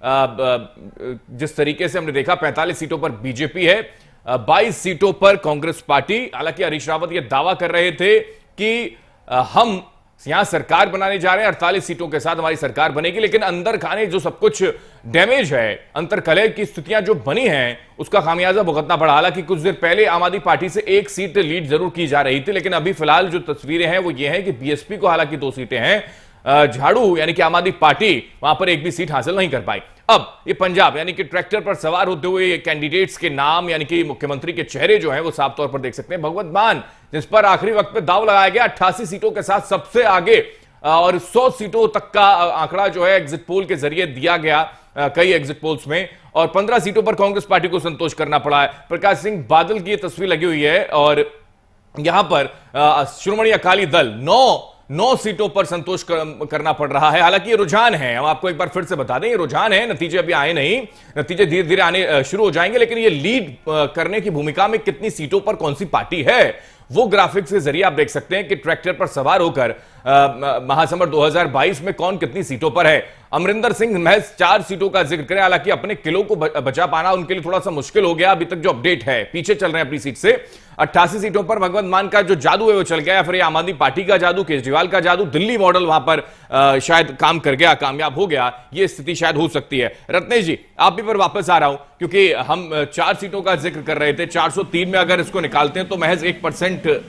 जिस तरीके से हमने देखा 45 सीटों पर बीजेपी है, 22 सीटों पर कांग्रेस पार्टी। हालांकि हरीश रावत यह दावा कर रहे थे कि हम यहां सरकार बनाने जा रहे हैं, 48 सीटों के साथ हमारी सरकार बनेगी, लेकिन अंदर खाने जो सब कुछ डैमेज है, अंतरकलह की स्थितियां जो बनी हैं, उसका खामियाजा भुगतना पड़ा। हालांकि कुछ देर पहले आम आदमी पार्टी से 1 सीट लीड जरूर की जा रही थी, लेकिन अभी फिलहाल जो तस्वीरें हैं वो ये हैं कि बीएसपी को हालांकि 2 सीटें हैं, झाड़ू यानी कि आम आदमी पार्टी वहां पर एक भी सीट हासिल नहीं कर पाई। अब ये पंजाब यानी कि ट्रैक्टर पर सवार होते हुए कैंडिडेट्स के नाम यानी कि मुख्यमंत्री के चेहरे जो हैं वो साफ तौर पर देख सकते हैं। भगवत मान जिस पर आखिरी वक्त पे दाव लगाया गया, 88 सीटों के साथ सबसे आगे, और 100 सीटों तक का आंकड़ा जो है एग्जिट पोल के जरिए दिया गया कई एग्जिट पोल्स में, और 15 सीटों पर कांग्रेस पार्टी को संतोष करना पड़ा है। प्रकाश सिंह बादल की यह तस्वीर लगी हुई है, और यहां पर श्रोमणी अकाली दल 9 सीटों पर संतोष करना पड़ रहा है। हालांकि ये रुझान है, हम आपको एक बार फिर से बता दें, ये रुझान है, नतीजे अभी आए नहीं, नतीजे धीरे धीरे आने शुरू हो जाएंगे, लेकिन ये लीड करने की भूमिका में कितनी सीटों पर कौन सी पार्टी है वो ग्राफिक्स के जरिए आप देख सकते हैं कि ट्रैक्टर पर सवार होकर महासमर 2022 में कौन कितनी सीटों पर है। अमरिंदर सिंह महज 4 सीटों का जिक्र करें, हालांकि अपने किलों को बचा पाना उनके लिए थोड़ा सा मुश्किल हो गया। अभी तक जो अपडेट है, पीछे चल रहे हैं अपनी सीट से। 88 सीटों पर भगवंत मान का जो जादू है वो चल गया, या फिर आम आदमी पार्टी का जादू, केजरीवाल का जादू, दिल्ली मॉडल वहां पर शायद काम कर गया, कामयाब हो गया, ये स्थिति शायद हो सकती है। रत्नेश जी, आप भी पर वापस आ रहा हूं, क्योंकि हम 4 सीटों का जिक्र कर रहे थे। 403 में अगर इसको निकालते हैं तो महज 1%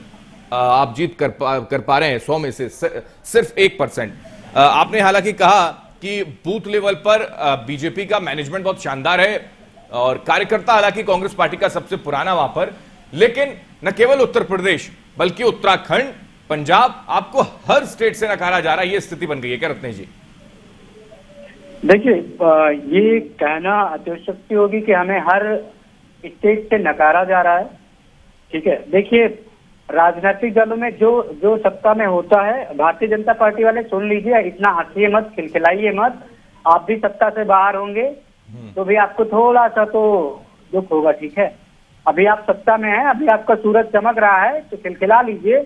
आप जीत कर पा रहे हैं 100 में से, सिर्फ 1%। आपने हालांकि कहा कि बूथ लेवल पर बीजेपी का मैनेजमेंट बहुत शानदार है, और कार्यकर्ता हालांकि कांग्रेस पार्टी का सबसे पुराना वहां पर, लेकिन न केवल उत्तर प्रदेश बल्कि उत्तराखंड, पंजाब, आपको हर स्टेट से नकारा जा रहा है, यह स्थिति बन गई है क्या रत्नेश जी? देखिए, ये कहना अतिशयोक्ति होगी कि हमें हर स्टेट से नकारा जा रहा है। ठीक है, देखिए, राजनीतिक दलों में जो सत्ता में होता है, भारतीय जनता पार्टी वाले सुन लीजिए, इतना हंसिए मत, खिलखिलाइए मत। आप भी सत्ता से बाहर होंगे तो भी आपको थोड़ा सा तो दुख होगा। ठीक है, अभी आप सत्ता में हैं, अभी आपका सूरज चमक रहा है तो खिलखिला लीजिए,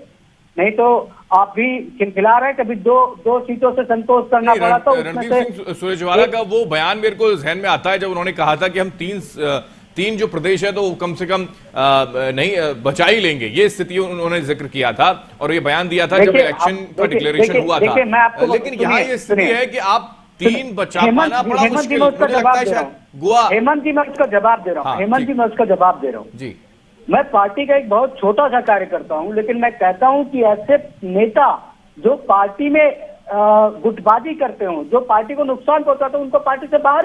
नहीं तो आप भी खिलखिला रहे। कभी दो सीटों से संतोष करना पड़ा तो रणदीप सिंह सुरजेवाला का वो बयान मेरे को ध्यान में आता है, जब उन्होंने कहा था कि हम तीन जो प्रदेश है तो कम से कम नहीं बचा ही लेंगे, ये स्थिति उन्होंने जिक्र किया था, और ये बयान दिया था जब इलेक्शन का डिक्लेरेशन हुआ था। लेकिन यहाँ ये स्थिति है कि आप 3 बचा पाना बड़ा मुश्किल, मुझे लगता है शायद गोवा। हेमंत जी, मैं उसका जवाब दे रहा हूँ, हेमंत जी, मैं उसका जवाब दे रहा हूँ जी। मैं पार्टी का एक बहुत छोटा सा कार्यकर्ता हूँ, लेकिन मैं कहता हूँ कि ऐसे नेता जो पार्टी में गुटबाजी करते हो, जो पार्टी को नुकसान पहुंचाते हो, उनको पार्टी से बाहर